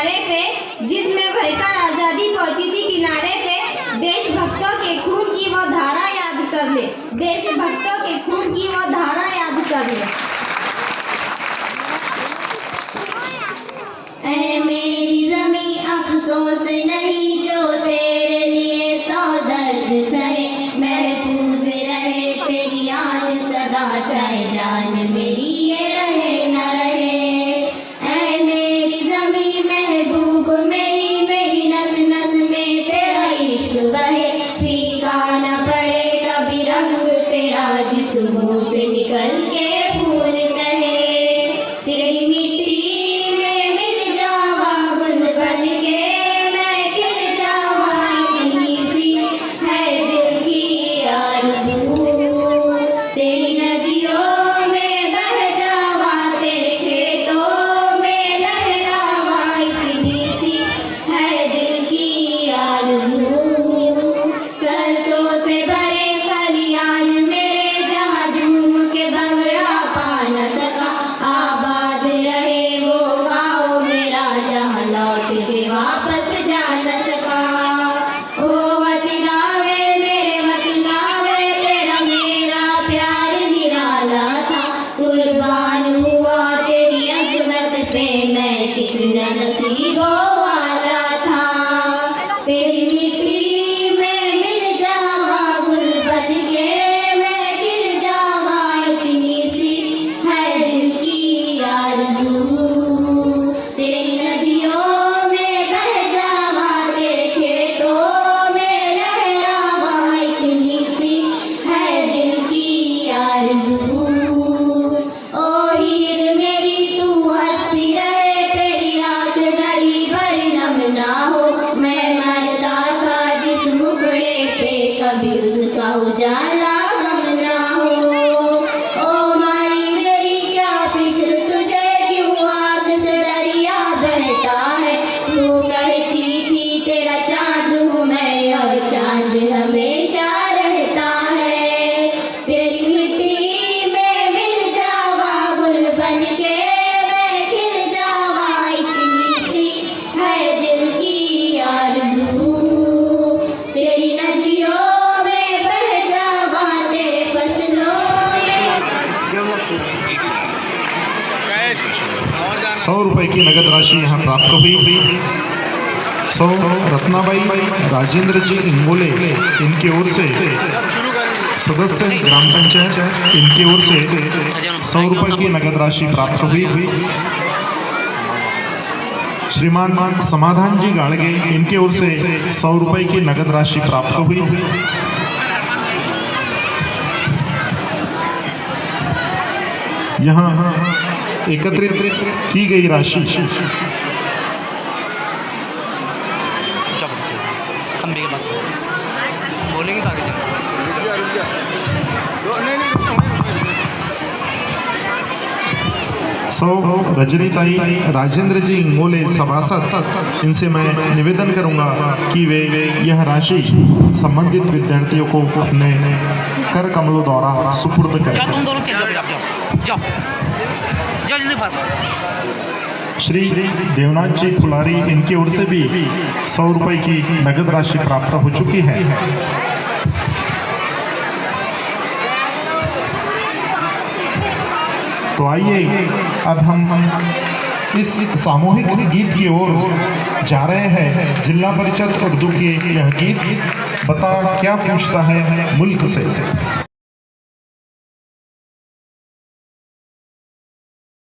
किनारे पे, जिसमें भयकर आजादी पहुंची थी किनारे पे। देशभक्तों के खून की वो धारा याद कर ले, देशभक्तों के खून की वो धारा याद कर ले। ऐ मेरी ज़मीं अफसोस नहीं जो तेरे लिए सौ दर्द सहे, महफूज रहे तेरी याद सदा चाहे जान मेरी ये रहे न रहे। ऐ मेरी ज़मीं महबूब मेरी, मेरी नस नस में तेरा इश्क बहे, फीका न पड़े कभी रंग तेरा जिस्मों से निकल के फूल कहे। तेरी मिट्टी तेरी नदियों में बह जावा, तेरे खेतों में लहरावा, इतनी सी है दिल की आरज़ू। सरसों से भरे खलियान मेरे, जहाँ झूम के भंगड़ा पा न सका, आबाद रहे वो गाँव मेरा, जहाँ लौट के वापस जा न सका। ओ वतनावे मेरे वतनावे, तेरा मेरा प्यार निराला था, कुर्बान हुआ तेरी अज़मत पे मैं कितना नसीबों वाला था। तेरी मिट्टी में मिल जावा गुल बन के मैं खिल जावा, इतनी सी है दिल की आरज़ू। तेरी नदियों में बह जावा, तेरे खेतों में लहरावा, इतनी सी है दिल की आरज़ू। ओ हीर मेरी तू हंसती रहे, तेरी आँख घड़ी भर नम ना हो, मैं मरता था जिस मुखड़े पे कभी उसका उजाला गम ना हो। ओ माई मेरी क्या फिक्र तुझे, क्यों आग से दरिया बहता है, तू कहती थी तेरा चाँद हूँ मैं और चाँद हमेशा रहता है। तेरी मिट्टी में मिल जावा गुल बन के मैं खिल जावा, इतनी सी है दिल की आरज़ू। तेरी नदियों में बह जावा, तेरे फसलों में। 100 रुपए की नगद राशि यहाँ प्राप्त हुई। 100 रत्नाबाई राजेंद्र जी इंगोले इनकी ओर से, सदस्य ग्राम पंचायत इनकी ओर से 100 रुपए की नगद राशि प्राप्त हुई। श्रीमान समाधान जी गाड़गे इनकी ओर से 100 रुपए की नगद राशि प्राप्त हुई। यहाँ एकत्रित की गई राशि खंबे के पास बोलेंगे तो आगे चलो। 100 रजनीताई राजेंद्र जी इंगोले सभासद, इनसे मैं निवेदन करूंगा कि वे यह राशि संबंधित विद्यार्थियों को अपने कर कमलों द्वारा सुपुर्द करें। जाओ तुम दोनों चल जाओ, जाओ जाओ जल्दी फास्ट। श्री देवनाथ जी फुलारी इनकी ओर से भी 100 रुपए की नगद राशि प्राप्त हो चुकी है। तो आइए अब हम इस सामूहिक गीत की ओर जा रहे हैं। जिला परिषद उर्दू की यह गीत बता क्या पूछता है मुल्क से।